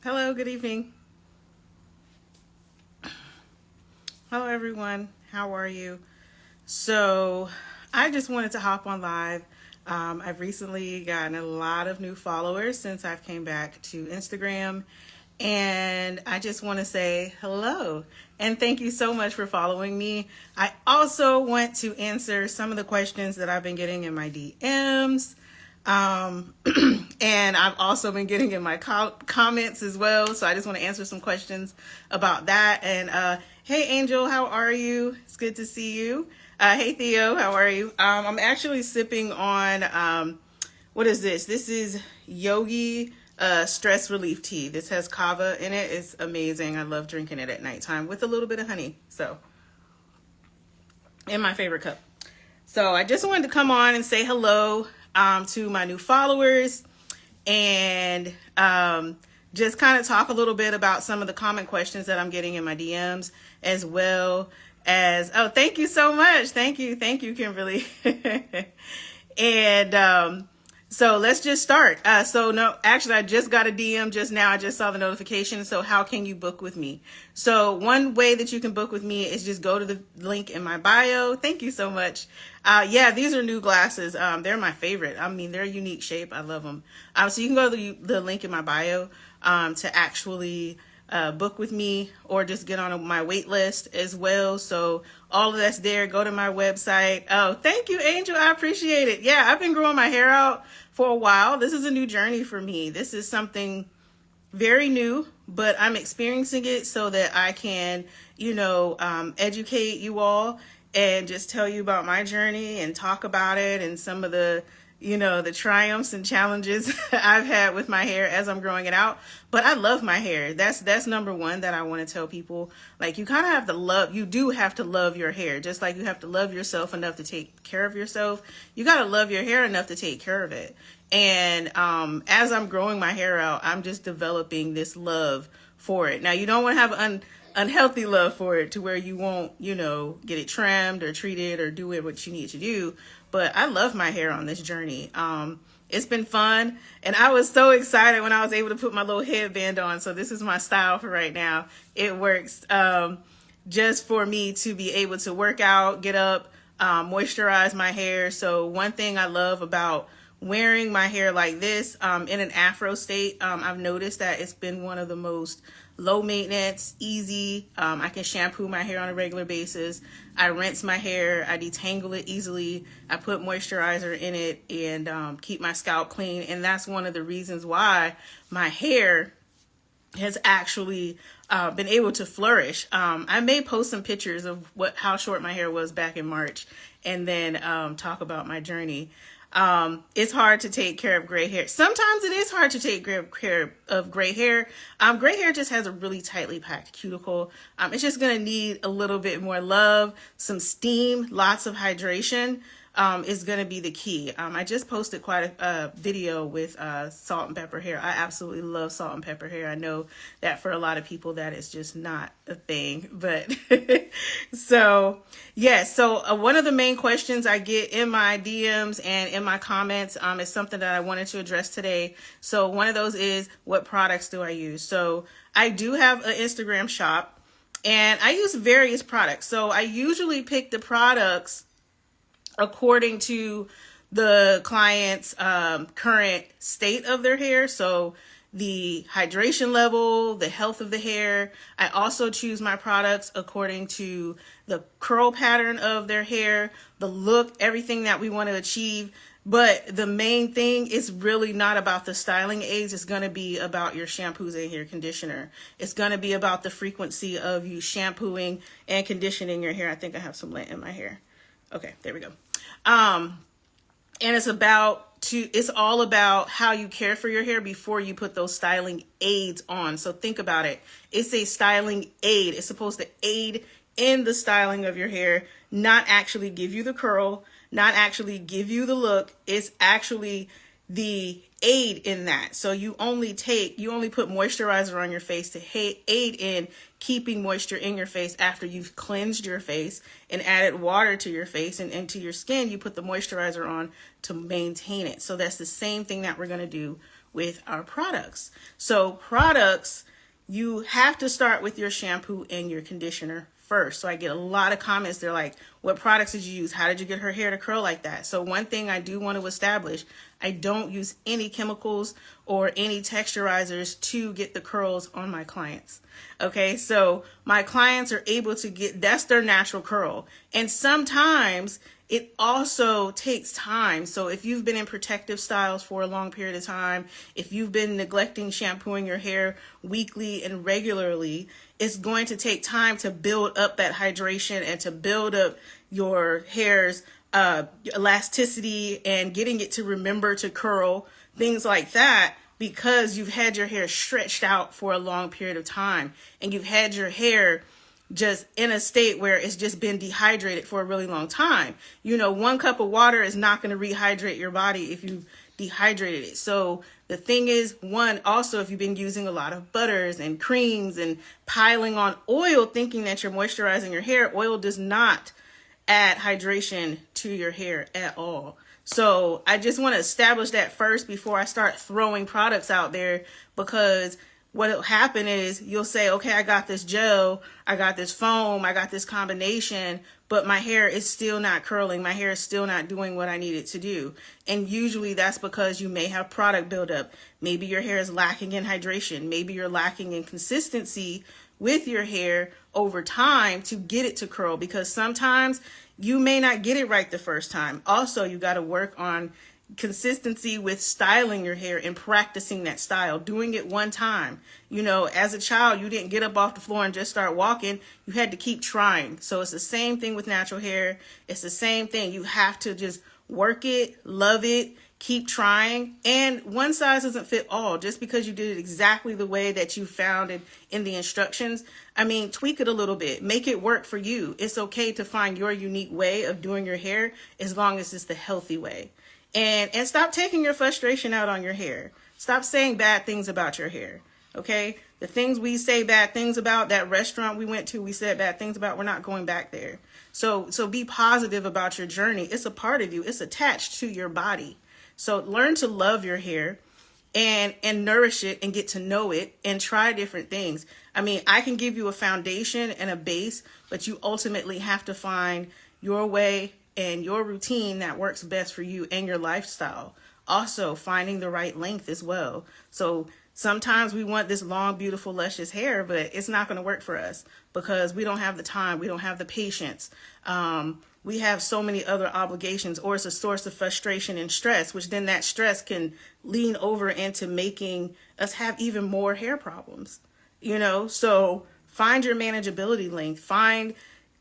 Hello, good evening. Hello, everyone. How are you? So, I just wanted to hop on live. I've recently gotten a lot of new followers since I've came back to Instagram, and I just want to say hello and thank you so much for following me. I also want to answer some of the questions that I've been getting in my DMs. Um, and I've also been getting in my comments as well. So I just want to answer some questions about that. And hey, Angel, how are you? It's good to see you. Hey, Theo, how are you? I'm actually sipping on what is this? This is Yogi stress relief tea. This has kava in it. It's amazing. I love drinking it at nighttime with a little bit of honey. So, in my favorite cup. So I just wanted to come on and say hello to my new followers and just kind of talk a little bit about some of the common questions that I'm getting in my DMs, as well as, oh, thank you so much. Thank you, Kimberly. And so let's just start. So no, actually, I just got a DM just now. I just saw the notification. So how can you book with me? So one way that you can book with me is just go to the link in my bio. Thank you so much. Yeah, these are new glasses. They're my favorite. I mean, they're a unique shape. I love them. So you can go to the link in my bio to actually book with me or just get on my wait list as well. So all of that's there. Go to my website. Oh, thank you, Angel. I appreciate it. Yeah, I've been growing my hair out for a while. This is a new journey for me. This is something very new, but I'm experiencing it so that I can, educate you all and just tell you about my journey and talk about it and some of the the triumphs and challenges I've had with my hair as I'm growing it out. But I love my hair. That's number one that I want to tell people. Like, you kind of have to love, you do have to love your hair. Just like you have to love yourself enough to take care of yourself, you got to love your hair enough to take care of it. And as I'm growing my hair out, I'm just developing this love for it. Now, you don't want to have unhealthy love for it to where you won't, get it trimmed or treated or do it what you need to do. But I love my hair on this journey. It's been fun. And I was so excited when I was able to put my little headband on. So this is my style for right now. It works just for me to be able to work out, get up, moisturize my hair. So one thing I love about wearing my hair like this in an afro state, I've noticed that it's been one of the most low maintenance, easy. I can shampoo my hair on a regular basis. I rinse my hair, I detangle it easily, I put moisturizer in it, and keep my scalp clean. And that's one of the reasons why my hair has actually been able to flourish. I may post some pictures of how short my hair was back in March, and then talk about my journey. It's hard to take care of gray hair. Sometimes it is hard to take care of gray hair. Gray hair just has a really tightly packed cuticle. It's just going to need a little bit more love, some steam, lots of hydration. Is going to be the key. I just posted quite a video with salt and pepper hair. I absolutely love salt and pepper hair. I know that for a lot of people that is just not a thing, but so yes. So one of the main questions I get in my DMs and in my comments is something that I wanted to address today. So one of those is, what products do I use? So I do have an Instagram shop, and I use various products. So I usually pick the products according to the client's current state of their hair. So the hydration level, the health of the hair. I also choose my products according to the curl pattern of their hair, the look, everything that we want to achieve. But the main thing is really not about the styling aids. It's going to be about your shampoos and your conditioner. It's going to be about the frequency of you shampooing and conditioning your hair. I think I have some lint in my hair. Okay, there we go. And it's all about how you care for your hair before you put those styling aids on. So think about it. It's a styling aid. It's supposed to aid in the styling of your hair, not actually give you the curl, not actually give you the look. It's actually the aid in that. So you only put moisturizer on your face to aid in keeping moisture in your face after you've cleansed your face and added water to your face and into your skin. You put the moisturizer on to maintain it. So that's the same thing that we're going to do with our products. So products, you have to start with your shampoo and your conditioner first. So I get a lot of comments. They're like, what products did you use? How did you get her hair to curl like that? So one thing I do want to establish, I don't use any chemicals or any texturizers to get the curls on my clients. Okay, so my clients are able to get, that's their natural curl. And sometimes it also takes time. So if you've been in protective styles for a long period of time, if you've been neglecting shampooing your hair weekly and regularly, it's going to take time to build up that hydration and to build up your hair's elasticity and getting it to remember to curl, things like that, because you've had your hair stretched out for a long period of time and you've had your hair just in a state where it's just been dehydrated for a really long time. You know, 1 cup of water is not going to rehydrate your body if you've dehydrated it. So the thing is, one, also, if you've been using a lot of butters and creams and piling on oil thinking that you're moisturizing your hair, oil does not add hydration to your hair at all. So I just want to establish that first before I start throwing products out there, because what'll happen is you'll say, okay, I got this gel, I got this foam, I got this combination, but my hair is still not curling. My hair is still not doing what I need it to do. And usually that's because you may have product buildup. Maybe your hair is lacking in hydration. Maybe you're lacking in consistency with your hair over time to get it to curl, because sometimes you may not get it right the first time. Also, you got to work on consistency with styling your hair and practicing that style, doing it one time. You know, as a child, you didn't get up off the floor and just start walking. You had to keep trying. So it's the same thing with natural hair. It's the same thing. You have to just work it, love it, keep trying. And one size doesn't fit all. Just because you did it exactly the way that you found it in the instructions, I mean, tweak it a little bit, make it work for you. It's okay to find your unique way of doing your hair as long as it's the healthy way. And stop taking your frustration out on your hair. Stop saying bad things about your hair. Okay? The things we say bad things about, that restaurant we went to, we said bad things about, we're not going back there. So be positive about your journey. It's a part of you. It's attached to your body. So learn to love your hair and nourish it and get to know it and try different things. I mean, I can give you a foundation and a base, but you ultimately have to find your way and your routine that works best for you and your lifestyle. Also, finding the right length as well. So sometimes we want this long, beautiful, luscious hair, but it's not going to work for us because we don't have the time. We don't have the patience. We have so many other obligations, or it's a source of frustration and stress, which then that stress can lean over into making us have even more hair problems. You know, so find your manageability length, find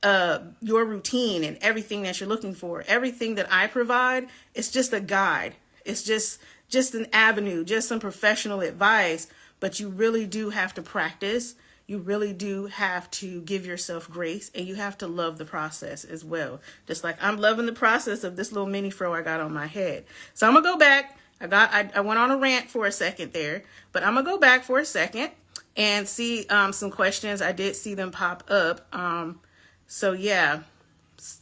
your routine and everything that you're looking for. Everything that I provide is just a guide. It's just an avenue, just some professional advice, but you really do have to practice. You really do have to give yourself grace, and you have to love the process as well. Just like I'm loving the process of this little mini fro I got on my head. So I'm gonna go back. I went on a rant for a second there, but I'm gonna go back for a second and see some questions. I did see them pop up. So yeah,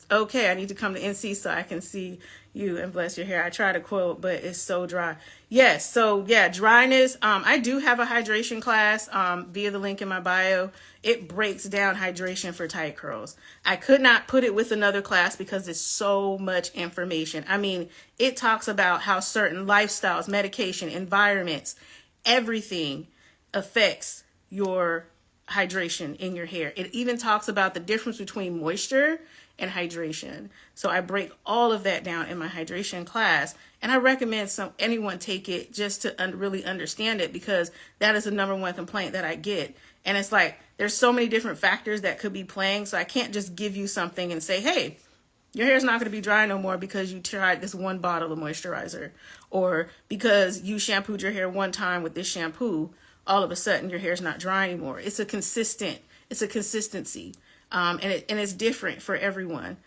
okay, I need to come to NC so I can see you and bless your hair. I try to quote, but it's so dry. Yes, so yeah, dryness. I do have a hydration class via the link in my bio. It breaks down hydration for tight curls. I could not put it with another class because it's so much information. I mean, it talks about how certain lifestyles, medication, environments, everything affects your hydration in your hair. It even talks about the difference between moisture and hydration. So I break all of that down in my hydration class, and I recommend anyone take it just to really understand it, because that is the number one complaint that I get. And it's like, there's so many different factors that could be playing. So I can't just give you something and say, hey, your hair's not going to be dry no more because you tried this one bottle of moisturizer, or because you shampooed your hair one time with this shampoo, all of a sudden your hair's not dry anymore. It's a consistency. And it's different for everyone.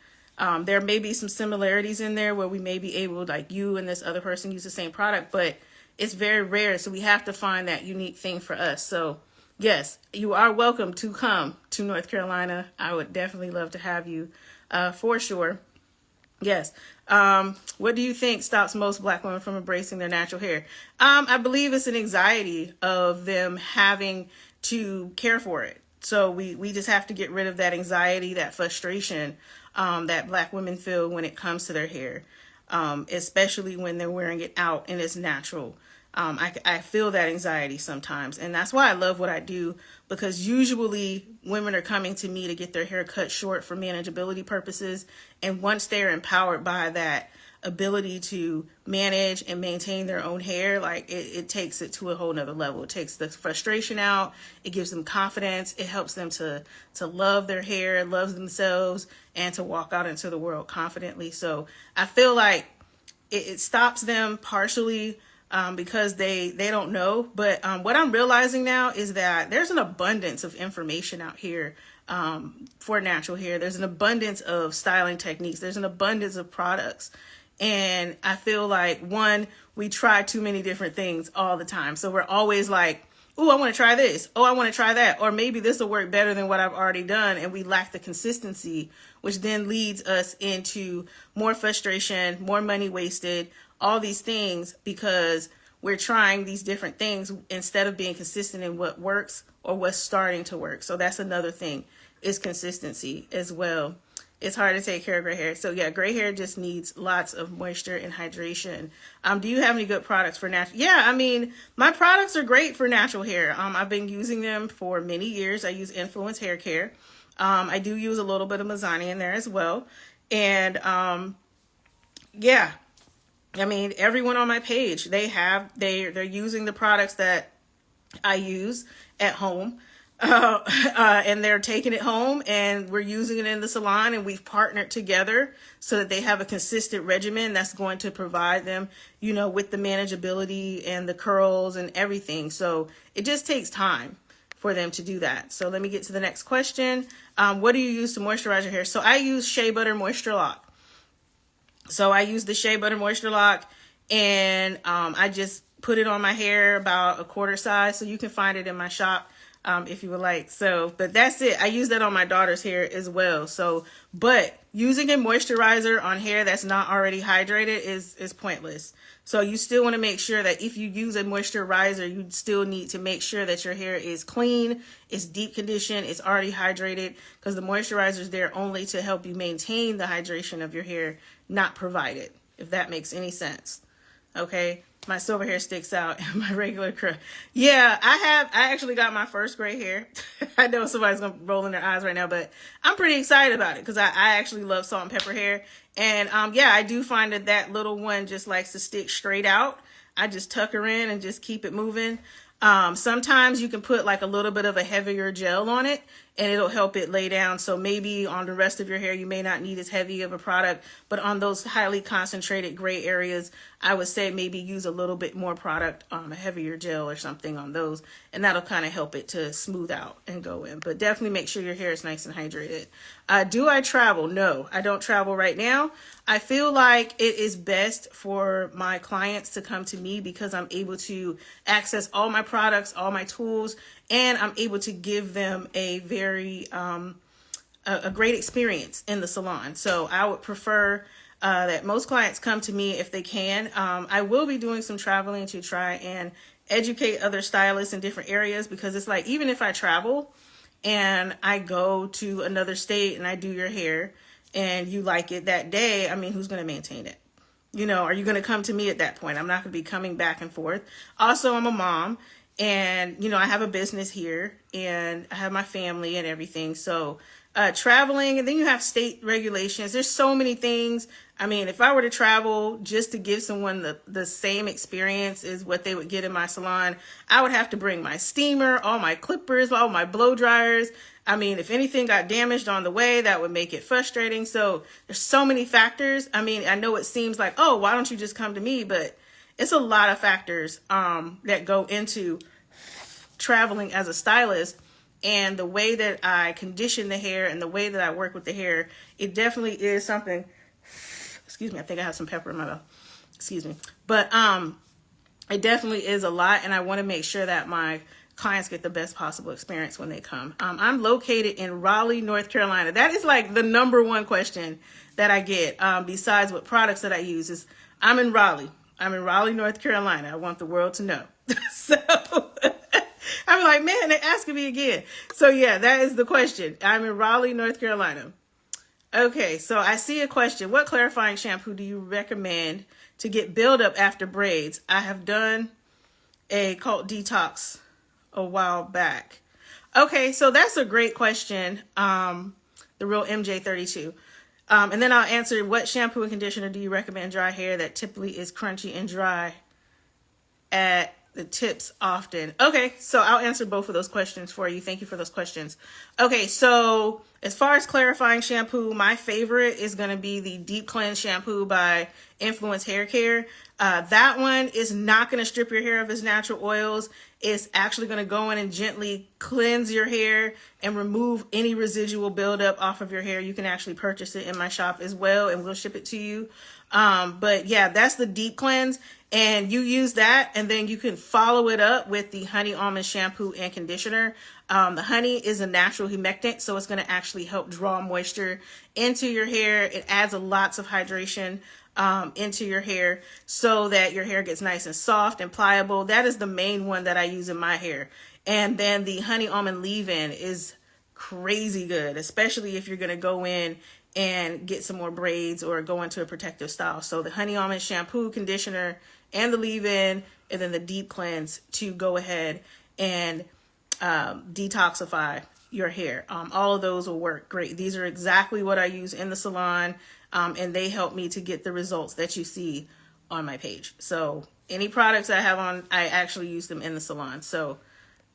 There may be some similarities in there where we may be able, like you and this other person, use the same product, but it's very rare. So we have to find that unique thing for us. So yes, you are welcome to come to North Carolina. I would definitely love to have you for sure. Yes. What do you think stops most Black women from embracing their natural hair? I believe it's an anxiety of them having to care for it. So we just have to get rid of that anxiety, that frustration that Black women feel when it comes to their hair, especially when they're wearing it out and it's natural. I feel that anxiety sometimes, and that's why I love what I do, because usually women are coming to me to get their hair cut short for manageability purposes, and once they're empowered by that ability to manage and maintain their own hair, like it takes it to a whole nother level. It takes the frustration out, it gives them confidence, it helps them to love their hair, love themselves, and to walk out into the world confidently. So I feel like it stops them partially because they don't know. But what I'm realizing now is that there's an abundance of information out here for natural hair. There's an abundance of styling techniques. There's an abundance of products. And I feel like, one, we try too many different things all the time. So we're always like, oh, I want to try this. Oh, I want to try that. Or maybe this will work better than what I've already done. And we lack the consistency, which then leads us into more frustration, more money wasted, all these things, because we're trying these different things instead of being consistent in what works or what's starting to work. So that's another thing, is consistency as well. It's hard to take care of gray hair. So yeah, gray hair just needs lots of moisture and hydration. Do you have any good products for natural? Yeah, I mean, my products are great for natural hair. I've been using them for many years. I use Influence Hair Care. I do use a little bit of Mizani in there as well. And yeah, I mean, everyone on my page, they're using the products that I use at home. And they're taking it home, and we're using it in the salon, and we've partnered together so that they have a consistent regimen that's going to provide them, with the manageability and the curls and everything. So it just takes time for them to do that. So let me get to the next question. What do you use to moisturize your hair? So I use Shea Butter Moisture Lock. So I use the Shea Butter Moisture Lock, and I just put it on my hair about a quarter size. So you can find it in my shop if you would like. So, but that's it. I use that on my daughter's hair as well. So, but using a moisturizer on hair that's not already hydrated is pointless. So you still want to make sure that if you use a moisturizer, you still need to make sure that your hair is clean, it's deep conditioned, it's already hydrated, because the moisturizer is there only to help you maintain the hydration of your hair, not provide it, if that makes any sense. Okay. My silver hair sticks out and my regular curl. Yeah, I actually got my first gray hair. I know somebody's going to roll in their eyes right now, but I'm pretty excited about it because I actually love salt and pepper hair. And yeah, I do find that little one just likes to stick straight out. I just tuck her in and just keep it moving. Sometimes you can put like a little bit of a heavier gel on it and it'll help it lay down. So maybe on the rest of your hair, you may not need as heavy of a product, but on those highly concentrated gray areas, I would say maybe use a little bit more product, a heavier gel or something on those, and that'll kind of help it to smooth out and go in. But definitely make sure your hair is nice and hydrated. Do I travel? No, I don't travel right now. I feel like it is best for my clients to come to me because I'm able to access all my products, all my tools, and I'm able to give them a very a great experience in the salon. So I would prefer that most clients come to me if they can. I will be doing some traveling to try and educate other stylists in different areas, because it's like, even if I travel and I go to another state and I do your hair and you like it that day, I mean, who's going to maintain it? Are you going to come to me at that point? I'm not going to be coming back and forth. Also, I'm a mom. And, I have a business here and I have my family and everything. So traveling, and then you have state regulations. There's so many things. I mean, if I were to travel just to give someone the same experience as what they would get in my salon, I would have to bring my steamer, all my clippers, all my blow dryers. I mean, if anything got damaged on the way, that would make it frustrating. So there's so many factors. I mean, I know it seems like, oh, why don't you just come to me? But it's a lot of factors that go into traveling as a stylist, and the way that I condition the hair and the way that I work with the hair, it definitely is something. Excuse me, I think I have some pepper in my mouth. Excuse me. But it definitely is a lot, and I want to make sure that my clients get the best possible experience when they come. I'm located in Raleigh, North Carolina. That is like the number one question that I get, besides what products that I use, is I'm in Raleigh. I'm in Raleigh, North Carolina. I want the world to know. So I'm like, man, they're asking me again. So yeah, that is the question. I'm in Raleigh, North Carolina. Okay, so I see a question. What clarifying shampoo do you recommend to get buildup after braids? I have done a cult detox a while back. Okay, so that's a great question. The real MJ32. And then I'll answer, what shampoo and conditioner do you recommend dry hair that typically is crunchy and dry at the tips often? Okay, so I'll answer both of those questions for you. Thank you for those questions. Okay, so as far as clarifying shampoo, my favorite is going to be the Deep Cleanse shampoo by Influence Hair Care. That one is not going to strip your hair of its natural oils. It's actually going to go in and gently cleanse your hair and remove any residual buildup off of your hair. You can actually purchase it in my shop as well, and we'll ship it to you. But yeah, that's the Deep Cleanse. And you use that, and then you can follow it up with the Honey Almond shampoo and conditioner. The honey is a natural humectant, so it's going to actually help draw moisture into your hair. It adds lots of hydration into your hair so that your hair gets nice and soft and pliable. That is the main one that I use in my hair. And then the Honey Almond leave-in is crazy good, especially if you're going to go in and get some more braids or go into a protective style. So the Honey Almond shampoo, conditioner, and the leave-in, and then the Deep Cleanse to go ahead and detoxify your hair. All of those will work great. These are exactly what I use in the salon, and they help me to get the results that you see on my page. So any products I have on, I actually use them in the salon. So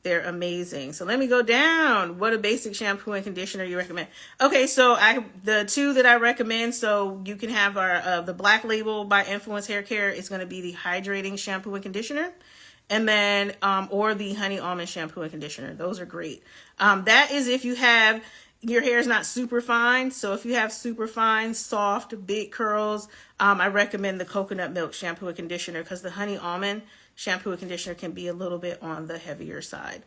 they're amazing. So let me go down. What a basic shampoo and conditioner you recommend? Okay, so the two that I recommend, so you can have our the Black Label by Influence Hair Care. It's going to be the hydrating shampoo and conditioner, and then or the Honey Almond shampoo and conditioner. Those are great. That is if you have, your hair is not super fine. So if you have super fine, soft, big curls, I recommend the coconut milk shampoo and conditioner, because the Honey Almond shampoo and conditioner can be a little bit on the heavier side.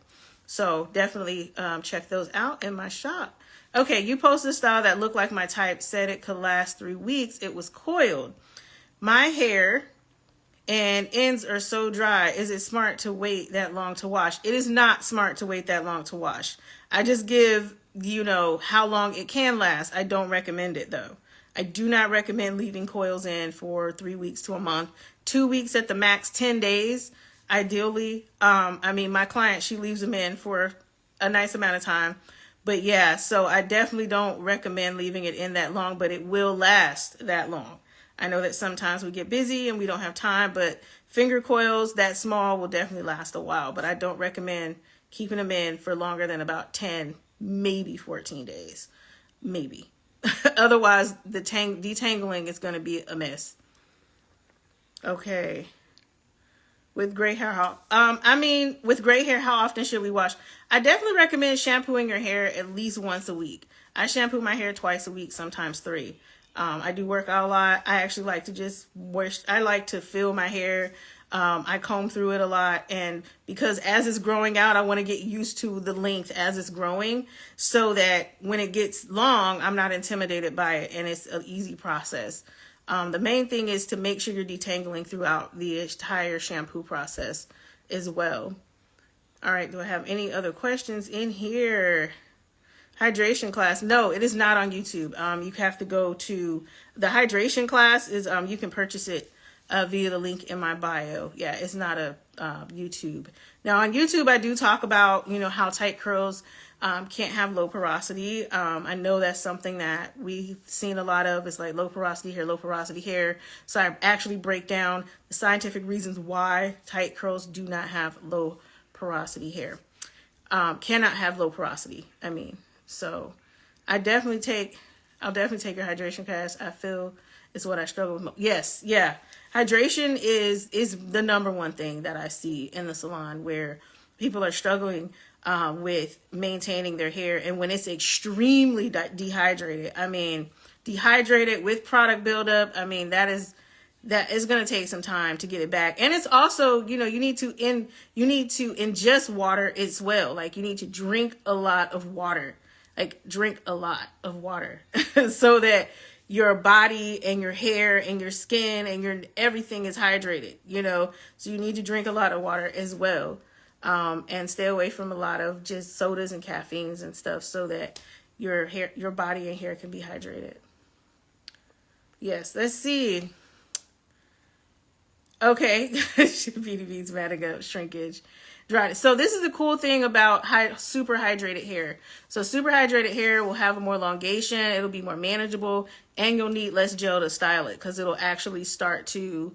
So definitely check those out in my shop. Okay, you posted a style that looked like my type, said it could last 3 weeks. It was coiled. My hair and ends are so dry. Is it smart to wait that long to wash? It is not smart to wait that long to wash. I just give, how long it can last. I don't recommend it though. I do not recommend leaving coils in for 3 weeks to a month. 2 weeks at the max, 10 days, ideally. My client, she leaves them in for a nice amount of time. But yeah, so I definitely don't recommend leaving it in that long, but it will last that long. I know that sometimes we get busy and we don't have time, but finger coils that small will definitely last a while. But I don't recommend keeping them in for longer than about 10, maybe 14 days, maybe. Otherwise, the detangling is going to be a mess. Okay. With gray hair, with gray hair, how often should we wash? I definitely recommend shampooing your hair at least once a week. I shampoo my hair twice a week, sometimes 3. I do work out a lot. I actually like to just wash. I like to feel my hair. I comb through it a lot. And because as it's growing out, I want to get used to the length as it's growing so that when it gets long, I'm not intimidated by it. And it's an easy process. The main thing is to make sure you're detangling throughout the entire shampoo process as well. All right, do I have any other questions in here? Hydration class. No, it is not on YouTube. You have to go to the hydration class is you can purchase it via the link in my bio. Yeah, it's not a YouTube. Now on YouTube, I do talk about, how tight curls can't have low porosity. I know that's something that we've seen a lot of. It's like low porosity hair, low porosity hair. So I actually break down the scientific reasons why tight curls do not have low porosity hair. Cannot have low porosity. So I'll definitely take your hydration class. I feel it's what I struggle with most. Yes, yeah. Hydration is the number one thing that I see in the salon where people are struggling with maintaining their hair. And when it's extremely dehydrated, dehydrated with product buildup, that is that is going to take some time to get it back. And it's also, you need to ingest water as well. Like, you need to drink a lot of water, so that your body and your hair and your skin and your everything is hydrated, so you need to drink a lot of water as well. And stay away from a lot of just sodas and caffeines and stuff, so that your body and hair can be hydrated. Yes, let's see. Okay, BDB's Madiga shrinkage, dryness. So this is the cool thing about super hydrated hair. So super hydrated hair will have more elongation, it'll be more manageable, and you'll need less gel to style it, because it'll actually start to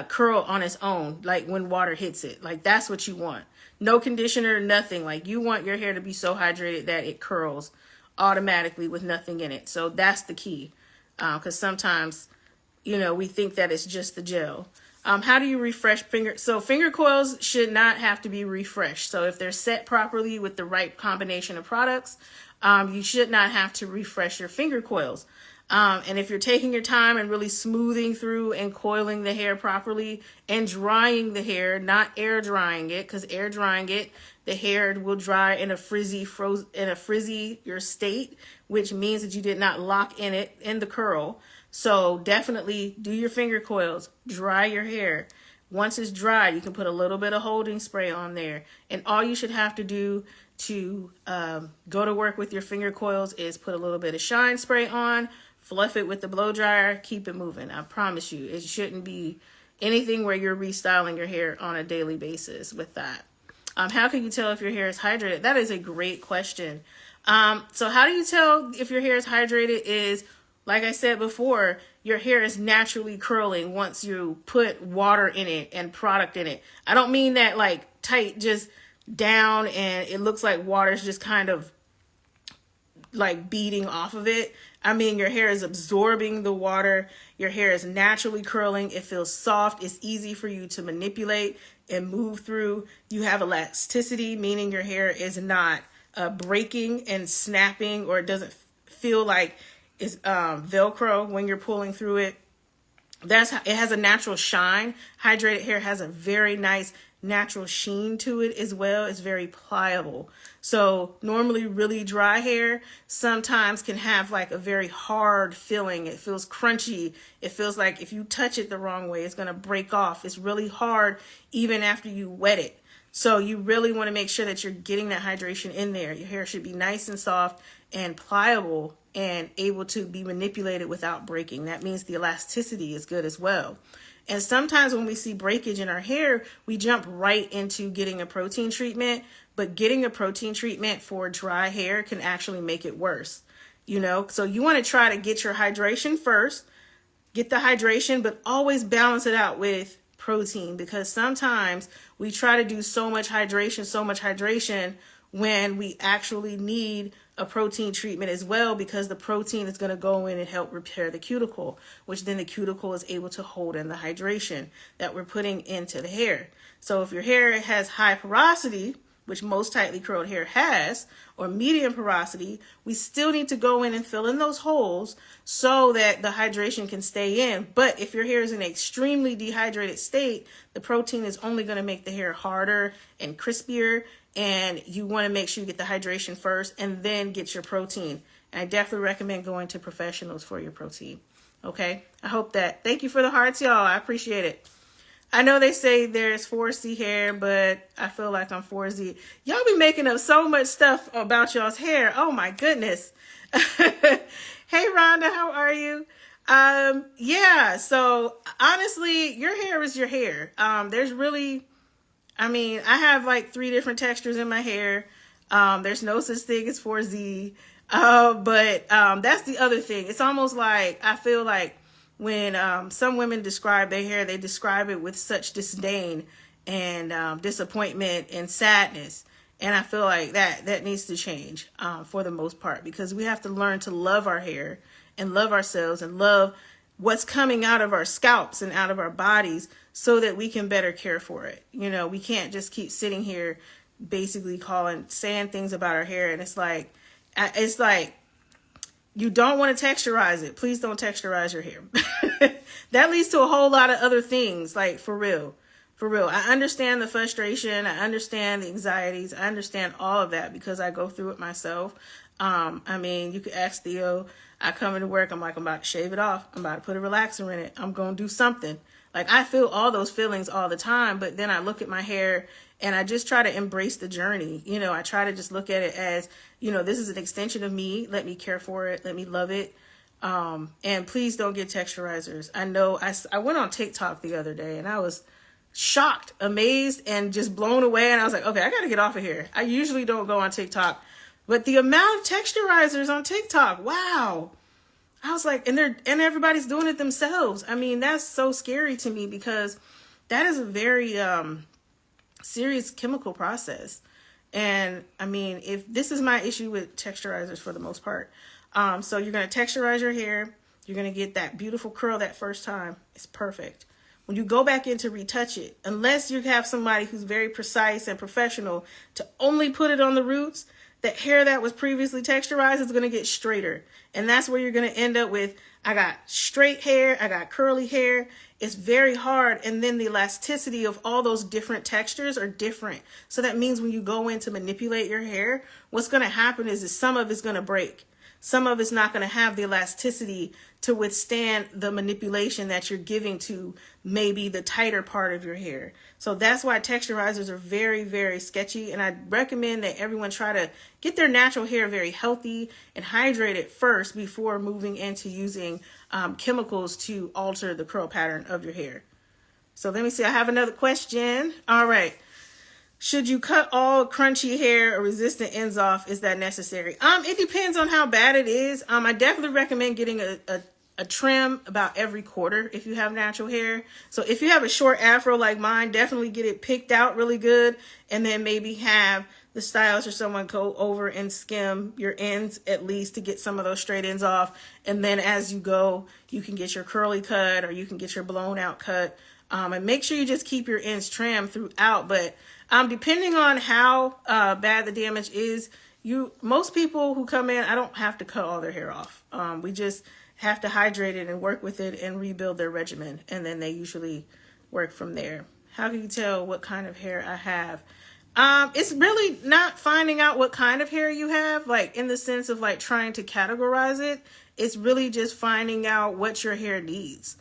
curl on its own, like when water hits it. Like, that's what you want. No conditioner, nothing. Like, you want your hair to be so hydrated that it curls automatically with nothing in it. So that's the key, because sometimes, we think that it's just the gel. How do you refresh So finger coils should not have to be refreshed. So if they're set properly with the right combination of products, you should not have to refresh your finger coils. And if you're taking your time and really smoothing through and coiling the hair properly and drying the hair, not air drying it, because air drying it, the hair will dry in a frizzier state, which means that you did not lock in it in the curl. So definitely do your finger coils, dry your hair. Once it's dry, you can put a little bit of holding spray on there. And all you should have to do to go to work with your finger coils is put a little bit of shine spray on, fluff it with the blow dryer, keep it moving. I promise you, it shouldn't be anything where you're restyling your hair on a daily basis with that. How can you tell if your hair is hydrated? That is a great question. So how do you tell if your hair is hydrated is, like I said before, your hair is naturally curling once you put water in it and product in it. I don't mean that like tight, just down and it looks like water's just kind of like beating off of it. I mean, your hair is absorbing the water. Your hair is naturally curling. It feels soft. It's easy for you to manipulate and move through. You have elasticity, meaning your hair is not breaking and snapping, or it doesn't feel like it's Velcro when you're pulling through it. It has a natural shine. Hydrated hair has a very nice natural sheen to it as well. It's very pliable. So normally really dry hair sometimes can have like a very hard feeling. It feels crunchy. It feels like if you touch it the wrong way, it's going to break off. It's really hard even after you wet it. So you really want to make sure that you're getting that hydration in there. Your hair should be nice and soft and pliable and able to be manipulated without breaking. That means the elasticity is good as well. And sometimes when we see breakage in our hair, we jump right into getting a protein treatment, but getting a protein treatment for dry hair can actually make it worse. So you want to try to get your hydration first, get the hydration, but always balance it out with protein, because sometimes we try to do so much hydration when we actually need a protein treatment as well, because the protein is going to go in and help repair the cuticle, which then the cuticle is able to hold in the hydration that we're putting into the hair. So if your hair has high porosity, which most tightly curled hair has, or medium porosity, we still need to go in and fill in those holes so that the hydration can stay in. But if your hair is in an extremely dehydrated state, the protein is only going to make the hair harder and crispier, and you want to make sure you get the hydration first and then get your protein. And I definitely recommend going to professionals for your protein. Okay, I hope that. Thank you for the hearts, y'all. I appreciate it. I know they say there's 4C hair, but I feel like I'm 4Z. Y'all be making up so much stuff about y'all's hair. Oh my goodness. Hey Rhonda, how are you? Yeah, so honestly, your hair is your hair. There's really, I have like 3 different textures in my hair. There's no such thing as 4Z. But that's the other thing. It's almost like, I feel like when some women describe their hair, they describe it with such disdain and disappointment and sadness. And I feel like that needs to change for the most part, because we have to learn to love our hair and love ourselves and love what's coming out of our scalps and out of our bodies so that we can better care for it. We can't just keep sitting here basically saying things about our hair. And it's like, you don't want to texturize it. Please don't texturize your hair. that leads to a whole lot of other things, like for real. For real. I understand the frustration. I understand the anxieties. I understand all of that because I go through it myself. I mean, you could ask Theo. I come into work. I'm like, I'm about to shave it off. I'm about to put a relaxer in it. I'm going to do something. Like, I feel all those feelings all the time, but then I look at my hair and I just try to embrace the journey. You know, I try to just look at it as, you know, this is an extension of me. Let me care for it. Let me love it. And please don't get texturizers. I know I went on TikTok the other day and I was shocked, amazed, and just blown away. And I was like, okay, I got to get off of here. I usually don't go on TikTok, but the amount of texturizers on TikTok, wow. I was like, and everybody's doing it themselves. I mean, that's so scary to me because that is a very serious chemical process. And I mean, if this is my issue with texturizers for the most part. So you're going to texturize your hair. You're going to get that beautiful curl that first time. It's perfect. When you go back in to retouch it, unless you have somebody who's very precise and professional to only put it on the roots, that hair that was previously texturized is going to get straighter. And that's where you're going to end up with, I got straight hair, I got curly hair. It's very hard. And then the elasticity of all those different textures are different. So that means when you go in to manipulate your hair, what's going to happen is some of it's going to break. Some of it's not going to have the elasticity to withstand the manipulation that you're giving to maybe the tighter part of your hair. So that's why texturizers are very, very sketchy. And I recommend that everyone try to get their natural hair very healthy and hydrated first before moving into using chemicals to alter the curl pattern of your hair. So let me see. I have another question. All right. Should you cut all crunchy hair or resistant ends off? Is that necessary? It depends on how bad it is. I definitely recommend getting a trim about every quarter if you have natural hair. So if you have a short afro like mine, definitely get it picked out really good, and then maybe have the stylist or someone go over and skim your ends at least to get some of those straight ends off. And then as you go, you can get your curly cut or you can get your blown out cut. And make sure you just keep your ends trimmed throughout. But depending on how bad the damage is, most people who come in, I don't have to cut all their hair off. We just have to hydrate it and work with it and rebuild their regimen. And then they usually work from there. How can you tell what kind of hair I have? It's really not finding out what kind of hair you have, like in the sense of like trying to categorize it. It's really just finding out what your hair needs.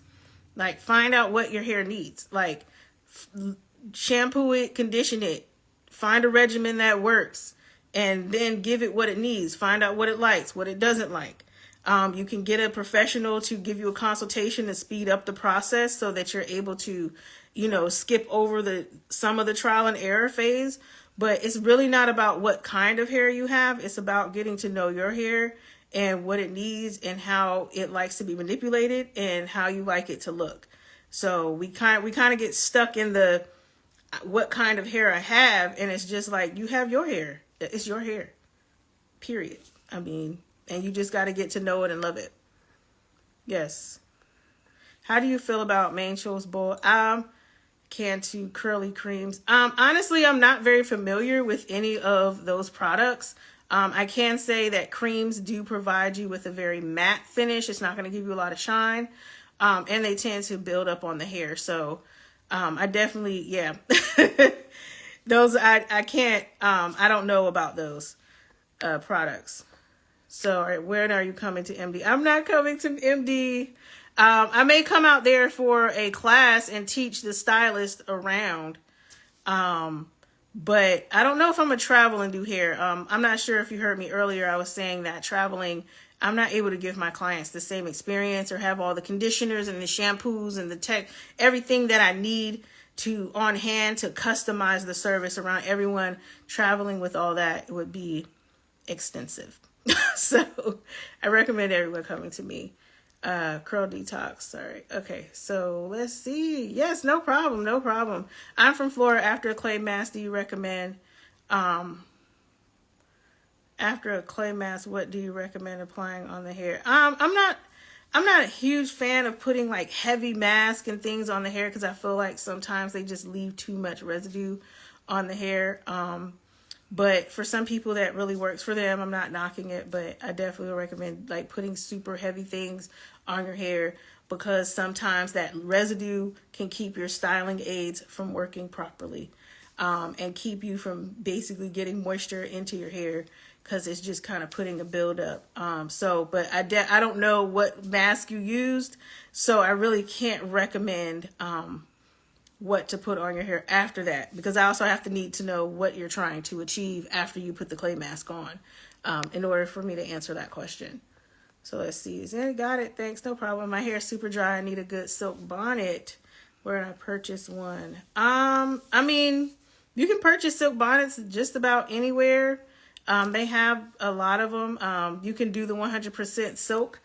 Like, find out what your hair needs. Like, shampoo it, condition it, find a regimen that works, and then give it what it needs. Find out what it likes, what it doesn't like. You can get a professional to give you a consultation to speed up the process so that you're able to, skip over some of the trial and error phase. But it's really not about what kind of hair you have. It's about getting to know your hair and what it needs and how it likes to be manipulated and how you like it to look. So we kind of get stuck in the what kind of hair I have, and it's just like, you have your hair. It's your hair. Period. I mean, and you just got to get to know it and love it. Yes. How do you feel about Main Choice Bowl? Cantu curly creams. Honestly, I'm not very familiar with any of those products. I can say that creams do provide you with a very matte finish. It's not going to give you a lot of shine. And they tend to build up on the hair. So I definitely, yeah. Those, I can't, I don't know about those products. So, all right, where are you coming to MD? I'm not coming to MD. I may come out there for a class and teach the stylist around. But I don't know if I'm going to travel and do hair. I'm not sure if you heard me earlier. I was saying that traveling, I'm not able to give my clients the same experience or have all the conditioners and the shampoos and the everything that I need on hand to customize the service around everyone. Traveling with all that, it would be extensive. So I recommend everyone coming to me. Curl detox. Sorry. Okay. So let's see. Yes, no problem. No problem. I'm from Florida. After a clay mask, do you recommend, after a clay mask, what do you recommend applying on the hair? I'm not a huge fan of putting like heavy masks and things on the hair because I feel like sometimes they just leave too much residue on the hair. But for some people that really works for them, I'm not knocking it, but I definitely recommend like putting super heavy things on your hair. because sometimes that residue can keep your styling aids from working properly, and keep you from basically getting moisture into your hair, because it's just kind of putting a buildup. But I don't know what mask you used, so I really can't recommend what to put on your hair after that, because I also have to need to know what you're trying to achieve after you put the clay mask on, in order for me to answer that question. So let's see. Got it. Thanks. No problem. My hair is super dry. I need a good silk bonnet. Where did I purchase one? I mean, you can purchase silk bonnets just about anywhere. They have a lot of them. You can do the 100% silk.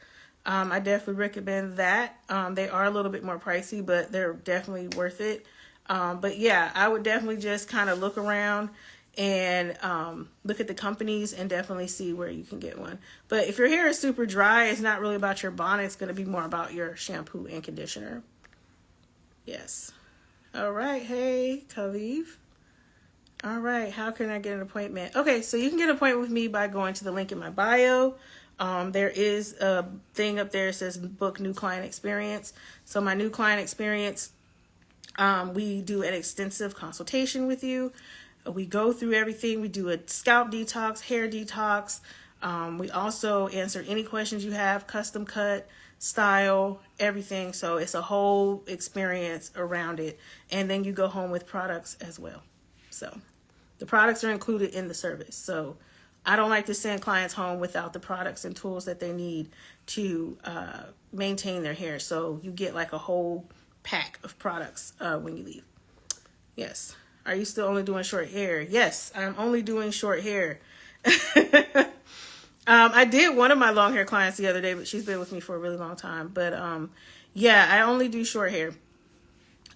I definitely recommend that. They are a little bit more pricey, but they're definitely worth it. But yeah, I would definitely just kind of look around and look at the companies and definitely see where you can get one. But if your hair is super dry, it's not really about your bonnet. It's going to be more about your shampoo and conditioner. Yes. All right. Hey, Khalif. All right. How can I get an appointment? Okay, so you can get an appointment with me by going to the link in my bio. There is a thing up there that says book new client experience. So my new client experience, we do an extensive consultation with you. We go through everything. We do a scalp detox, hair detox. We also answer any questions you have, custom cut, style, everything. So it's a whole experience around it. And then you go home with products as well. So the products are included in the service. So I don't like to send clients home without the products and tools that they need to maintain their hair. So you get like a whole pack of products when you leave. Yes. Are you still only doing short hair? Yes, I'm only doing short hair. I did one of my long hair clients the other day, but she's been with me for a really long time. But yeah, I only do short hair.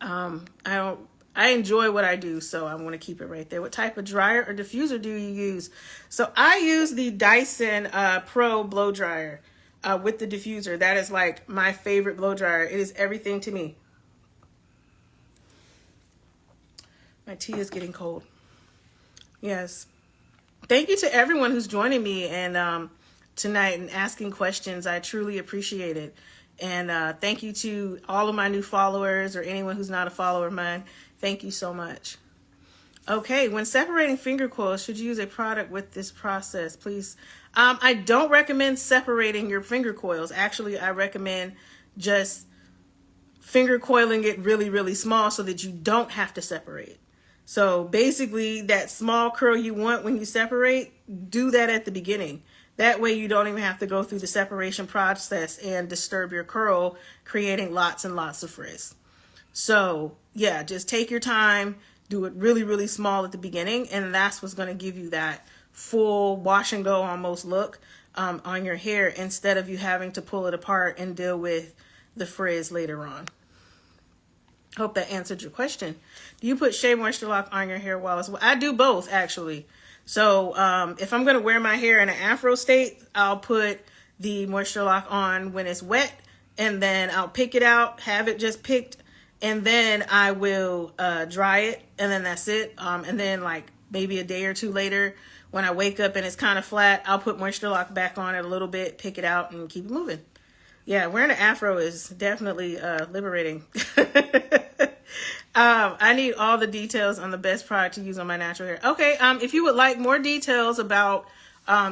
I enjoy what I do, so I want to keep it right there. What type of dryer or diffuser do you use? So I use the Dyson Pro blow dryer with the diffuser. That is like my favorite blow dryer. It is everything to me. My tea is getting cold. Yes. Thank you to everyone who's joining me and tonight and asking questions. I truly appreciate it. And thank you to all of my new followers or anyone who's not a follower of mine. Thank you so much. Okay, when separating finger coils, should you use a product with this process, please? I don't recommend separating your finger coils. Actually, I recommend just finger coiling it really, really small so that you don't have to separate. So basically that small curl you want when you separate, do that at the beginning. That way you don't even have to go through the separation process and disturb your curl, creating lots and lots of frizz. So yeah, just take your time, do it really, really small at the beginning, and that's what's going to give you that full wash and go almost look on your hair, instead of you having to pull it apart and deal with the frizz later on. Hope that answered your question. Do you put Shea Moisture Lock on your hair while it's wet? I do both, actually. So if I'm going to wear my hair in an afro state, I'll put the Moisture Lock on when it's wet, and then I'll pick it out, have it just picked, and then I will dry it, and then that's it. And then like maybe a day or two later, when I wake up and it's kind of flat, I'll put Moisture Lock back on it a little bit, pick it out, and keep it moving. Yeah, wearing an afro is definitely liberating. I need all the details on the best product to use on my natural hair. Okay, if you would like more details about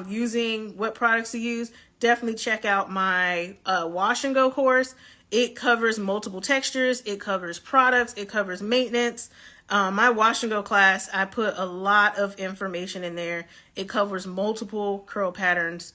using what products to use, definitely check out my wash and go course. It covers multiple textures, it covers products, it covers maintenance. My wash and go class, I put a lot of information in there. It covers multiple curl patterns,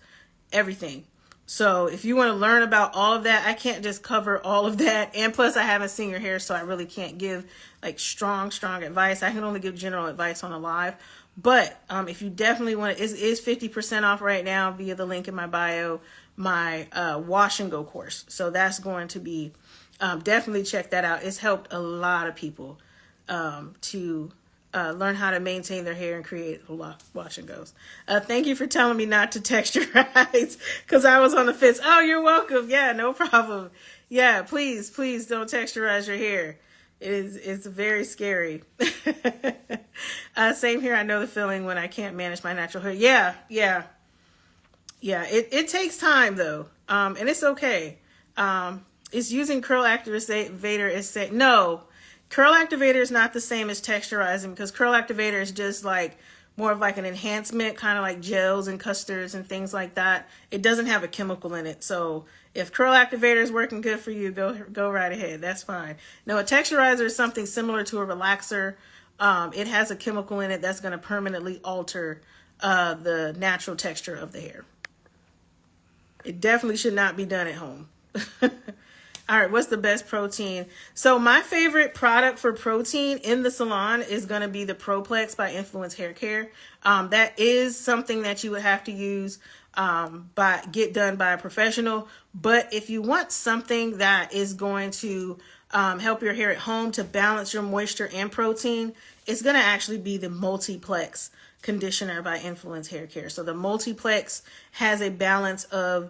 everything. So if you want to learn about all of that, I can't just cover all of that. And plus I haven't seen your hair, so I really can't give like strong advice. I can only give general advice on a live. But if you definitely want to, it is 50% off right now via the link in my bio, my wash and go course. So that's going to be, definitely check that out. It's helped a lot of people to learn how to maintain their hair and create wash and goes. Thank you for telling me not to texturize, because I was on the fence. Oh, you're welcome. Yeah, no problem. Yeah, please don't texturize your hair. It's very scary. Same here. I know the feeling when I can't manage my natural hair. Yeah. It takes time though. And it's okay. It's using curl activator as say no. Curl activator is not the same as texturizing, because curl activator is just like more of like an enhancement, kind of like gels and custards and things like that. It doesn't have a chemical in it. So if curl activator is working good for you, go right ahead. That's fine. No, a texturizer is something similar to a relaxer. It has a chemical in it that's going to permanently alter the natural texture of the hair. It definitely should not be done at home. All right, what's the best protein? So my favorite product for protein in the salon is going to be the Proplex by Influence Hair Care. That is something that you would have to use get done by a professional. But if you want something that is going to help your hair at home to balance your moisture and protein, it's going to actually be the Multiplex conditioner by Influence Hair Care. So the Multiplex has a balance of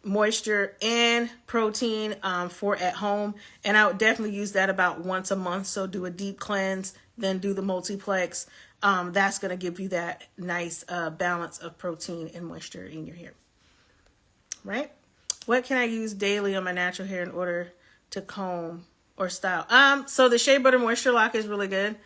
moisture and protein for at home, and I would definitely use that about once a month. So do a deep cleanse, then do the Multiplex. That's going to give you that nice balance of protein and moisture in your hair, right? What can I use daily on my natural hair in order to comb or style? So the Shea Butter Moisture Lock is really good.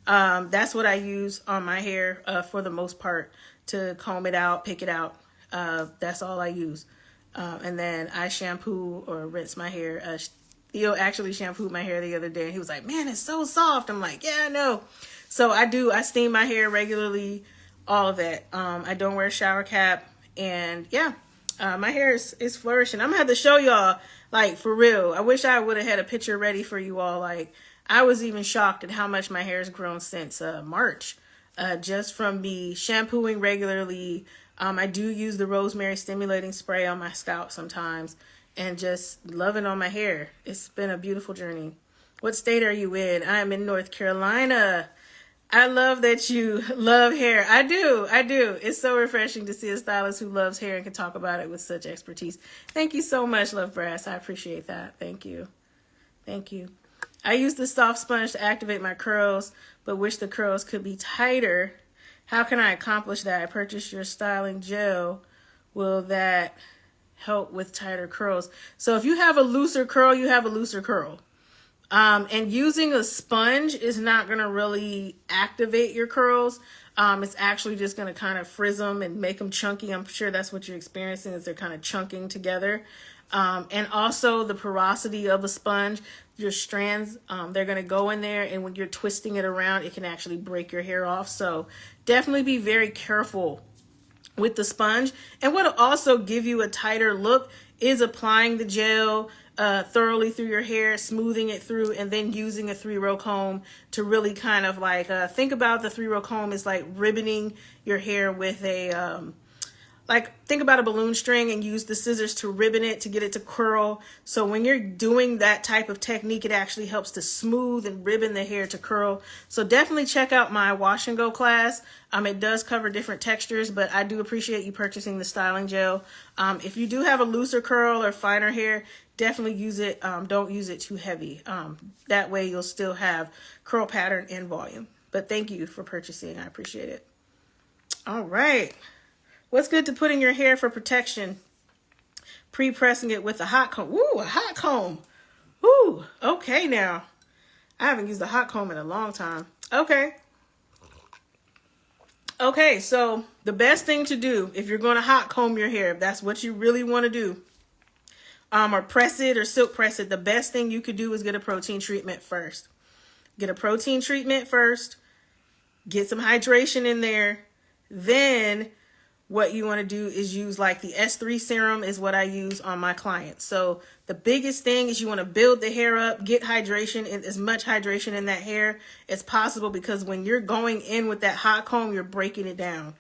That's what I use on my hair for the most part, to comb it out, pick it out. That's all I use. And then I shampoo or rinse my hair. Theo actually shampooed my hair the other day, and he was like, man, it's so soft. I'm like, yeah, I know. So I steam my hair regularly, all of that. I don't wear a shower cap, and yeah, my hair is flourishing. I'm gonna have to show y'all, like, for real. I wish I would have had a picture ready for you all. Like, I was even shocked at how much my hair has grown since March, just from me shampooing regularly. I do use the rosemary stimulating spray on my scalp sometimes, and just loving on my hair. It's been a beautiful journey. What state are you in? I am in North Carolina. I love that you love hair. I do. It's so refreshing to see a stylist who loves hair and can talk about it with such expertise. Thank you so much, Love Brass. I appreciate that. Thank you. I use the soft sponge to activate my curls, but wish the curls could be tighter. How can I accomplish that? I purchased your styling gel. Will that help with tighter curls? So if you have a looser curl, you have a looser curl. And using a sponge is not going to really activate your curls. It's actually just going to kind of frizz them and make them chunky. I'm sure that's what you're experiencing, is they're kind of chunking together. And also the porosity of a sponge, your strands, they're going to go in there, and when you're twisting it around, it can actually break your hair off. So definitely be very careful with the sponge. And what'll also give you a tighter look is applying the gel thoroughly through your hair, smoothing it through, and then using a 3-row comb to really kind of like, think about the 3-row comb is like ribboning your hair with a, think about a balloon string, and use the scissors to ribbon it to get it to curl. So when you're doing that type of technique, it actually helps to smooth and ribbon the hair to curl. So definitely check out my wash and go class. It does cover different textures, but I do appreciate you purchasing the styling gel. If you do have a looser curl or finer hair, definitely use it. Don't use it too heavy. That way you'll still have curl pattern and volume. But thank you for purchasing. I appreciate it. All right. What's good to put in your hair for protection? Pre-pressing it with a hot comb. Ooh, a hot comb. Ooh, okay now. I haven't used a hot comb in a long time. Okay, so the best thing to do if you're going to hot comb your hair, if that's what you really want to do, or press it or silk press it, the best thing you could do is get a protein treatment first. Get a protein treatment first. Get some hydration in there. Then what you want to do is use like the S3 serum is what I use on my clients. So the biggest thing is you want to build the hair up, get hydration, and as much hydration in that hair as possible, because when you're going in with that hot comb, you're breaking it down,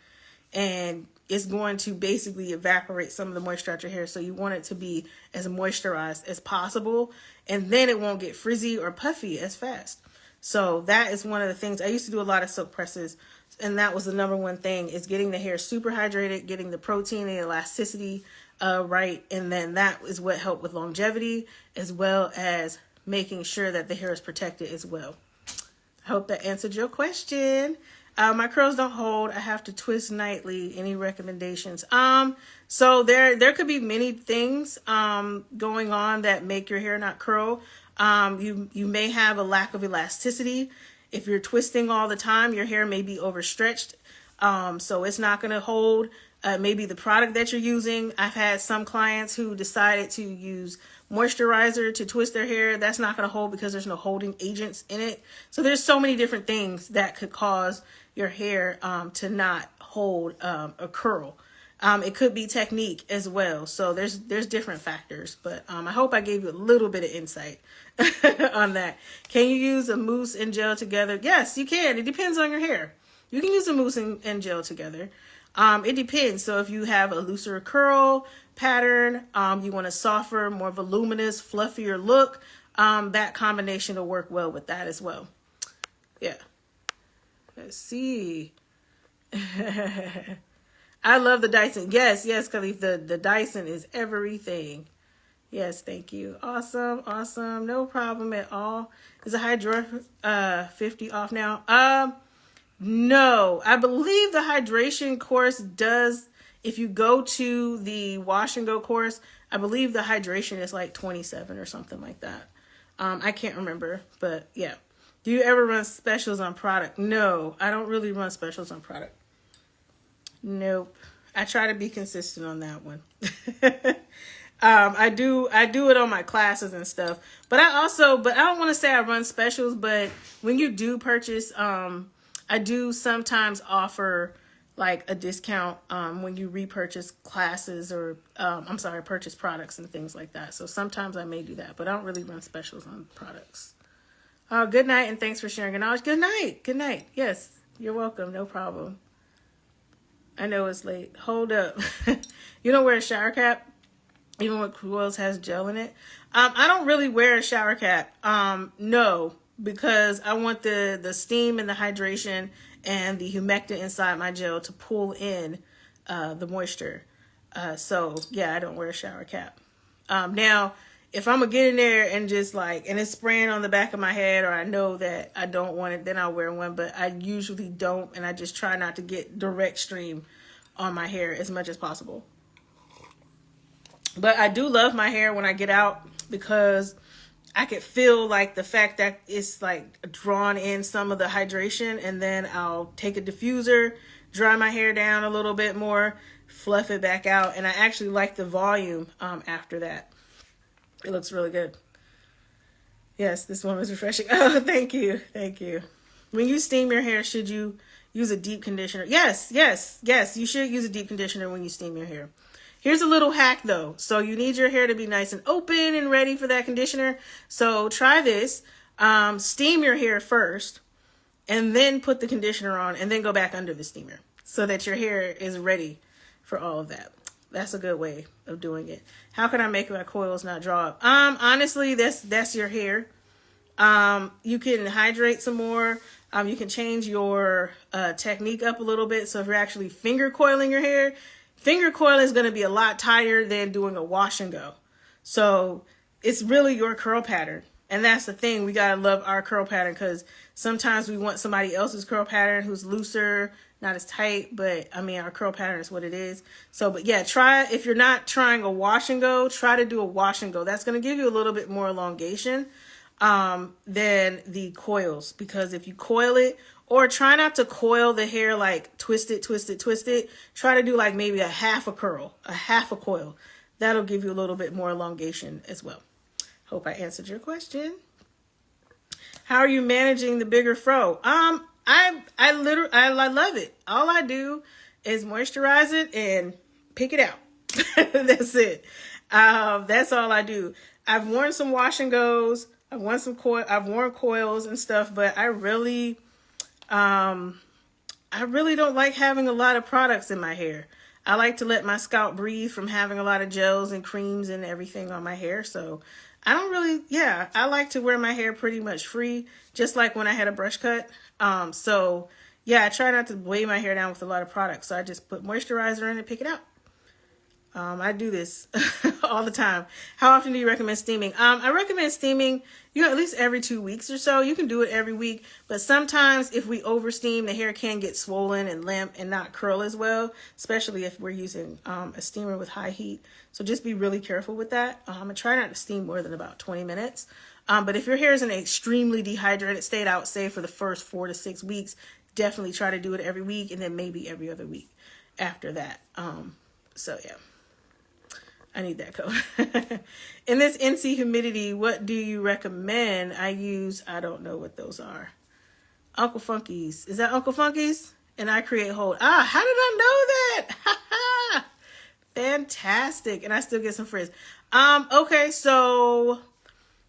and it's going to basically evaporate some of the moisture out your hair. So you want it to be as moisturized as possible, and then it won't get frizzy or puffy as fast. So that is one of the things. I used to do a lot of silk presses, and that was the number one thing, is getting the hair super hydrated, getting the protein and elasticity right. And then that is what helped with longevity, as well as making sure that the hair is protected as well. I hope that answered your question. My curls don't hold. I have to twist nightly. Any recommendations? So there could be many things going on that make your hair not curl. You may have a lack of elasticity. If you're twisting all the time, your hair may be overstretched. So it's not going to hold. Maybe the product that you're using. I've had some clients who decided to use moisturizer to twist their hair. That's not going to hold because there's no holding agents in it. So there's so many different things that could cause your hair to not hold a curl. It could be technique as well. So there's different factors, but I hope I gave you a little bit of insight on that. Can you use a mousse and gel together? Yes, you can. It depends on your hair. You can use a mousse and gel together. It depends. So if you have a looser curl pattern, you want a softer, more voluminous, fluffier look, that combination will work well with that as well. Yeah. Let's see. I love the Dyson. Yes, Khalif, the Dyson is everything. Yes, thank you. Awesome. No problem at all. Is the Hydra 50 off now? No, I believe the hydration course does. If you go to the wash and go course, I believe the hydration is like 27 or something like that. I can't remember, but yeah. Do you ever run specials on product? No, I don't really run specials on product. Nope. I try to be consistent on that one. I do it on my classes and stuff, but I don't want to say I run specials, but when you do purchase, I do sometimes offer like a discount when you repurchase classes or purchase products and things like that. So sometimes I may do that, but I don't really run specials on products. Good night, and thanks for sharing your knowledge. Good night. Yes, you're welcome. No problem. I know it's late. Hold up. You don't wear a shower cap, even when coils has gel in it? I don't really wear a shower cap. No, because I want the steam and the hydration and the humectant inside my gel to pull in the moisture. So yeah, I don't wear a shower cap. Now, if I'm gonna get in there and just and it's spraying on the back of my head, or I know that I don't want it, then I'll wear one, but I usually don't, and I just try not to get direct stream on my hair as much as possible. But I do love my hair when I get out, because I could feel the fact that it's drawn in some of the hydration, and then I'll take a diffuser, dry my hair down a little bit more, fluff it back out, and I actually like the volume after that. It looks really good. Yes, this one was refreshing. Oh, thank you. When you steam your hair, should you use a deep conditioner? Yes, you should use a deep conditioner when you steam your hair. Here's a little hack though. So you need your hair to be nice and open and ready for that conditioner. So try this. Steam your hair first and then put the conditioner on, and then go back under the steamer so that your hair is ready for all of that. That's a good way of doing it. How can I make my coils not draw up? Honestly, that's your hair. You can hydrate some more. You can change your technique up a little bit. So if you're actually finger coiling your hair, finger coil is going to be a lot tighter than doing a wash and go. So it's really your curl pattern. And that's the thing. We got to love our curl pattern, because sometimes we want somebody else's curl pattern who's looser, not as tight, but I mean, our curl pattern is what it is. So, but yeah, if you're not trying a wash and go, try to do a wash and go. That's going to give you a little bit more elongation than the coils, because if you coil it, or try not to coil the hair, twist it. Try to do maybe a half a coil. That'll give you a little bit more elongation as well. Hope I answered your question. How are you managing the bigger fro? I love it. All I do is moisturize it and pick it out. That's it. That's all I do. I've worn some wash and goes. I've worn coils and stuff, but I really don't like having a lot of products in my hair. I like to let my scalp breathe from having a lot of gels and creams and everything on my hair. So I like to wear my hair pretty much free, just like when I had a brush cut. I try not to weigh my hair down with a lot of products. So I just put moisturizer in and pick it out. I do this all the time. How often do you recommend steaming? I recommend steaming, at least every 2 weeks or so. You can do it every week, but sometimes if we over steam, the hair can get swollen and limp and not curl as well, especially if we're using a steamer with high heat. So just be really careful with that. And try not to steam more than about 20 minutes. But if your hair is in an extremely dehydrated state, I would say for the first 4 to 6 weeks, definitely try to do it every week, and then maybe every other week after that. So yeah, I need that code. In this NC humidity, what do you recommend? I don't know what those are. Uncle Funky's. Is that Uncle Funky's? And I create hold. How did I know that? Fantastic. And I still get some frizz. Okay, so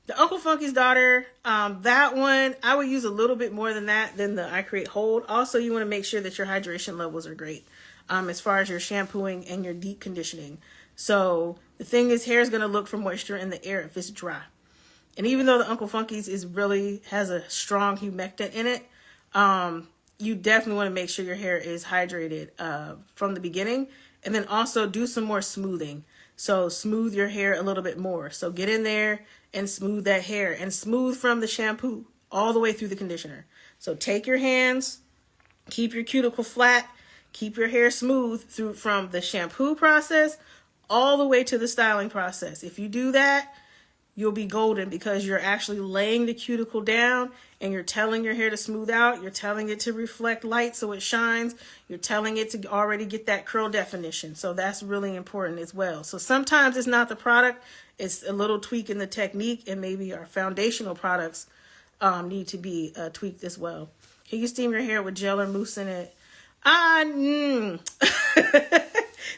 the Uncle Funky's daughter, that one, I would use a little bit more than that, than the I create hold. Also, you want to make sure that your hydration levels are great. As far as your shampooing and your deep conditioning. So the thing is, hair is going to look for moisture in the air if it's dry. And even though the Uncle Funky's has a strong humectant in it, you definitely want to make sure your hair is hydrated from the beginning. And then also do some more smoothing. So smooth your hair a little bit more. So get in there and smooth that hair, and smooth from the shampoo all the way through the conditioner. So take your hands, keep your cuticle flat, keep your hair smooth from the shampoo process all the way to the styling process. If you do that, you'll be golden, because you're actually laying the cuticle down and you're telling your hair to smooth out. You're telling it to reflect light so it shines. You're telling it to already get that curl definition. So that's really important as well. So sometimes it's not the product, it's a little tweak in the technique, and maybe our foundational products need to be tweaked as well. Can you steam your hair with gel or mousse in it? That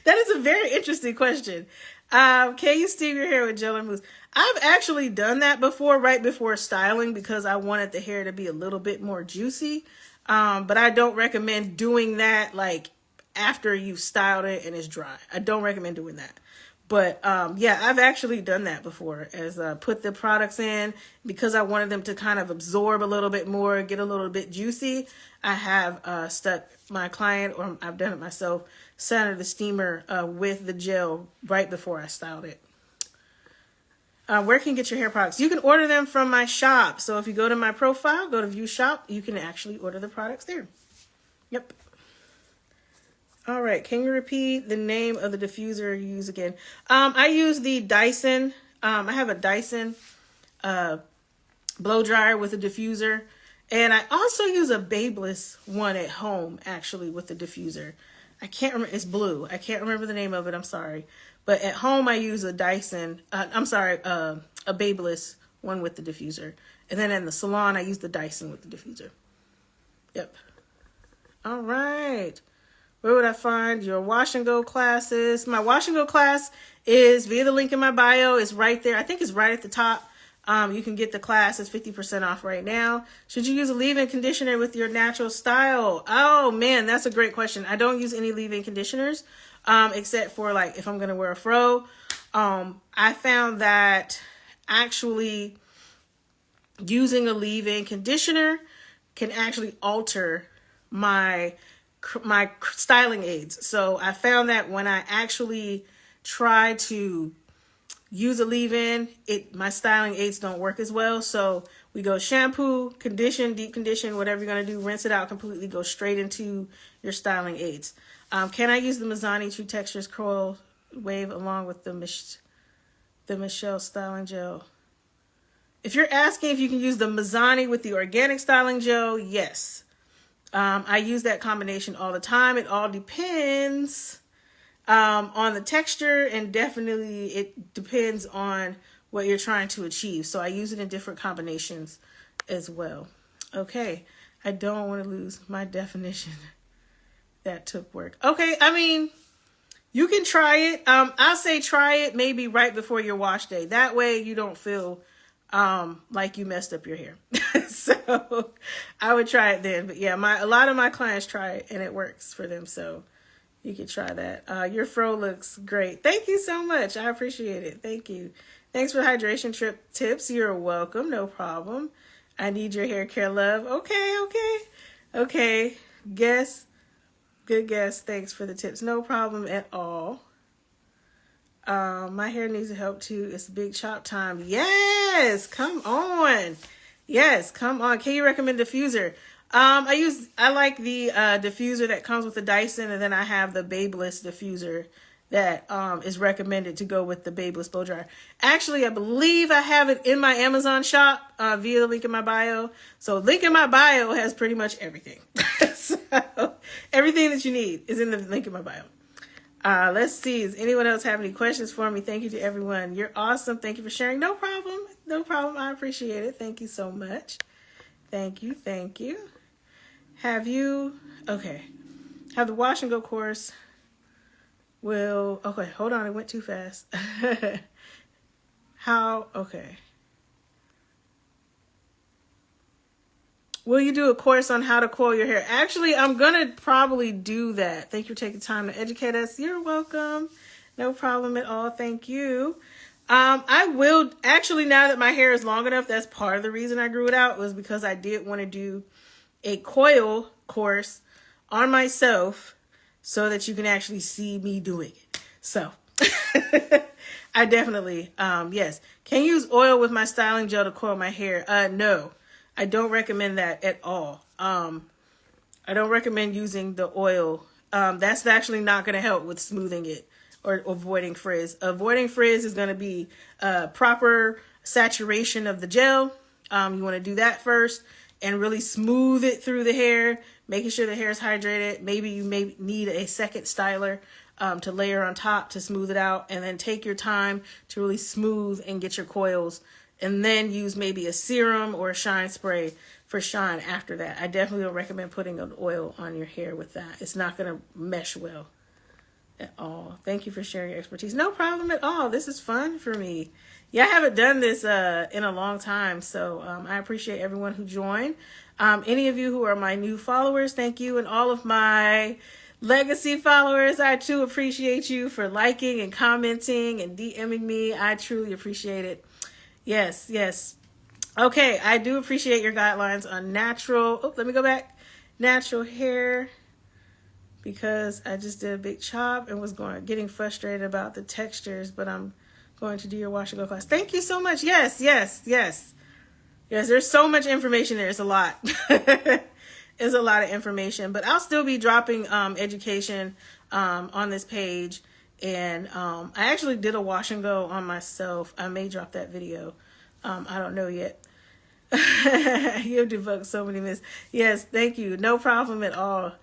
is a very interesting question. Can you steam your hair with gel or mousse? I've actually done that before, right before styling, because I wanted the hair to be a little bit more juicy. But I don't recommend doing that like after you've styled it and it's dry. I don't recommend doing that. But yeah, I've actually done that before, as put the products in because I wanted them to kind of absorb a little bit more, get a little bit juicy. I have stuck my client, or I've done it myself, sat under the steamer with the gel right before I styled it. Where can you get your hair products? You can order them from my shop. So if you go to my profile, go to view shop, you can actually order the products there. Yep. All right. Can you repeat the name of the diffuser you use again? I use the Dyson. I have a Dyson blow dryer with a diffuser. And I also use a Babeless one at home, actually, with the diffuser. I can't remember. It's blue. I can't remember the name of it. I'm sorry. But at home, I use a Dyson. A Babeless one with the diffuser. And then in the salon, I use the Dyson with the diffuser. Yep. All right. Where would I find your wash and go classes? My wash and go class is via the link in my bio. It's right there. I think it's right at the top. You can get the class. It's 50% off right now. Should you use a leave-in conditioner with your natural style? Oh man, that's a great question. I don't use any leave-in conditioners, except for like if I'm going to wear a fro. I found that actually using a leave-in conditioner can actually alter my styling aids. So I found that when I actually try to use a leave-in, my styling aids don't work as well. So we go shampoo, condition, deep condition, whatever you're going to do, rinse it out completely, go straight into your styling aids. Can I use the Mizani True Textures Curl Wave along with the Michelle Styling Gel? If you're asking if you can use the Mizani with the organic styling gel, yes. I use that combination all the time. It all depends on the texture, and definitely it depends on what you're trying to achieve. So I use it in different combinations as well. Okay, I don't want to lose my definition. That took work. Okay, I mean, you can try it. I'll say try it maybe right before your wash day. That way you don't feel like you messed up your hair. So I would try it then. But yeah, a lot of my clients try it and it works for them. So you can try that. Your fro looks great. Thank you so much. I appreciate it. Thank you. Thanks for hydration trip tips. You're welcome. No problem. I need your hair care love. Okay. Guess. Good guess. Thanks for the tips. No problem at all. My hair needs help too. It's big chop time. Yes, come on. Yes, come on. Can you recommend diffuser? I like the diffuser that comes with the Dyson, and then I have the Babeless diffuser that is recommended to go with the Babeless blow dryer. Actually, I believe I have it in my Amazon shop via the link in my bio. So link in my bio has pretty much everything. So everything that you need is in the link in my bio. Let's see. Does anyone else have any questions for me? Thank you to everyone. You're awesome. Thank you for sharing. No problem. No problem. I appreciate it. Thank you so much. Thank you. Thank you. Have the wash and go course okay, hold on. It went too fast. Okay. Will you do a course on how to coil your hair? Actually, I'm going to probably do that. Thank you for taking time to educate us. You're welcome. No problem at all. Thank you. I will actually, now that my hair is long enough, that's part of the reason I grew it out, was because I did want to do a coil course on myself so that you can actually see me doing it. So I definitely, yes. Can you use oil with my styling gel to coil my hair? No. I don't recommend that at all. I don't recommend using the oil. That's actually not going to help with smoothing it or avoiding frizz. Avoiding frizz is going to be proper saturation of the gel. You want to do that first and really smooth it through the hair, making sure the hair is hydrated. Maybe you may need a second styler to layer on top to smooth it out, and then take your time to really smooth and get your coils, and then use maybe a serum or a shine spray for shine after that. I definitely don't recommend putting an oil on your hair with that. It's not going to mesh well at all. Thank you for sharing your expertise. No problem at all. This is fun for me. Yeah, I haven't done this in a long time, so I appreciate everyone who joined. Any of you who are my new followers, thank you. And all of my legacy followers, I too appreciate you for liking and commenting and DMing me. I truly appreciate it. Yes, yes. Okay, I do appreciate your guidelines on natural. Let me go back. Natural hair, because I just did a big chop and was getting frustrated about the textures, but I'm going to do your wash and go class. Thank you so much. Yes, yes, yes. Yes, there's so much information there. It's a lot. It's a lot of information, but I'll still be dropping education on this page. And I actually did a wash and go on myself. I may drop that video. I don't know yet. You have debunked so many myths. Yes, thank you. No problem at all.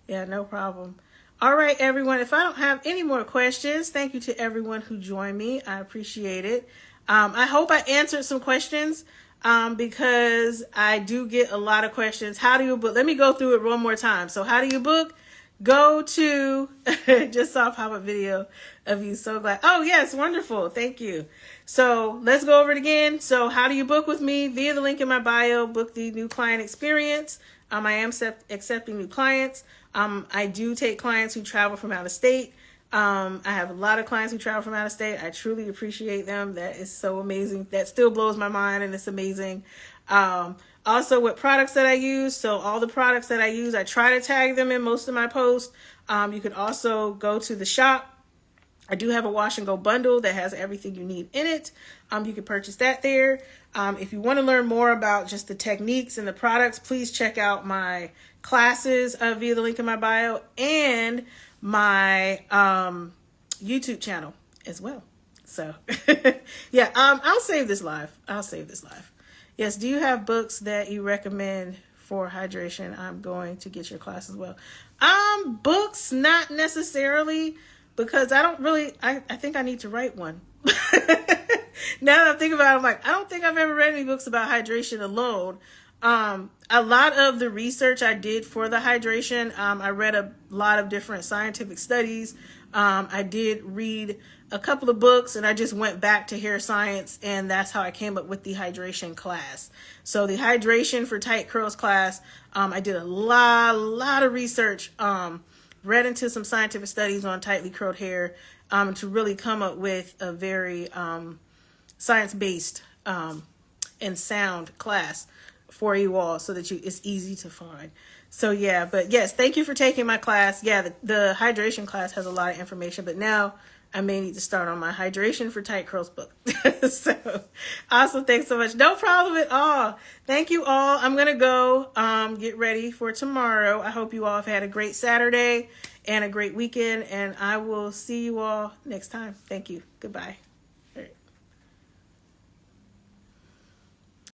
Yeah, no problem. All right, everyone. If I don't have any more questions, thank you to everyone who joined me. I appreciate it. I hope I answered some questions because I do get a lot of questions. How do you book? Let me go through it one more time. So how do you book? Go to, just saw a pop-up video of you. So glad. Oh, yes. Wonderful. Thank you. So let's go over it again. So how do you book with me? Via the link in my bio, book the new client experience. I am accepting new clients. I do take clients who travel from out of state. I have a lot of clients who travel from out of state. I truly appreciate them. That is so amazing. That still blows my mind, and it's amazing. Also, what products that I use. So all the products that I use, I try to tag them in most of my posts. You can also go to the shop. I do have a wash and go bundle that has everything you need in it. You can purchase that there. If you want to learn more about just the techniques and the products, please check out my classes via the link in my bio and my YouTube channel as well. So yeah, I'll save this live. Yes. Do you have books that you recommend for hydration? I'm going to get your class as well. Books, not necessarily, because I don't really, I think I need to write one. Now that I'm thinking about it, I'm like, I don't think I've ever read any books about hydration alone. A lot of the research I did for the hydration, I read a lot of different scientific studies. I did read a couple of books, and I just went back to hair science, and that's how I came up with the hydration class. So the hydration for tight curls class, I did a lot of research, read into some scientific studies on tightly curled hair, to really come up with a very science-based and sound class for you all, so that it's easy to find. So yeah, but yes, thank you for taking my class. Yeah, the hydration class has a lot of information, but now I may need to start on my Hydration for Tight Curls book. So awesome. Thanks so much. No problem at all. Thank you all. I'm going to go get ready for tomorrow. I hope you all have had a great Saturday and a great weekend, and I will see you all next time. Thank you. Goodbye.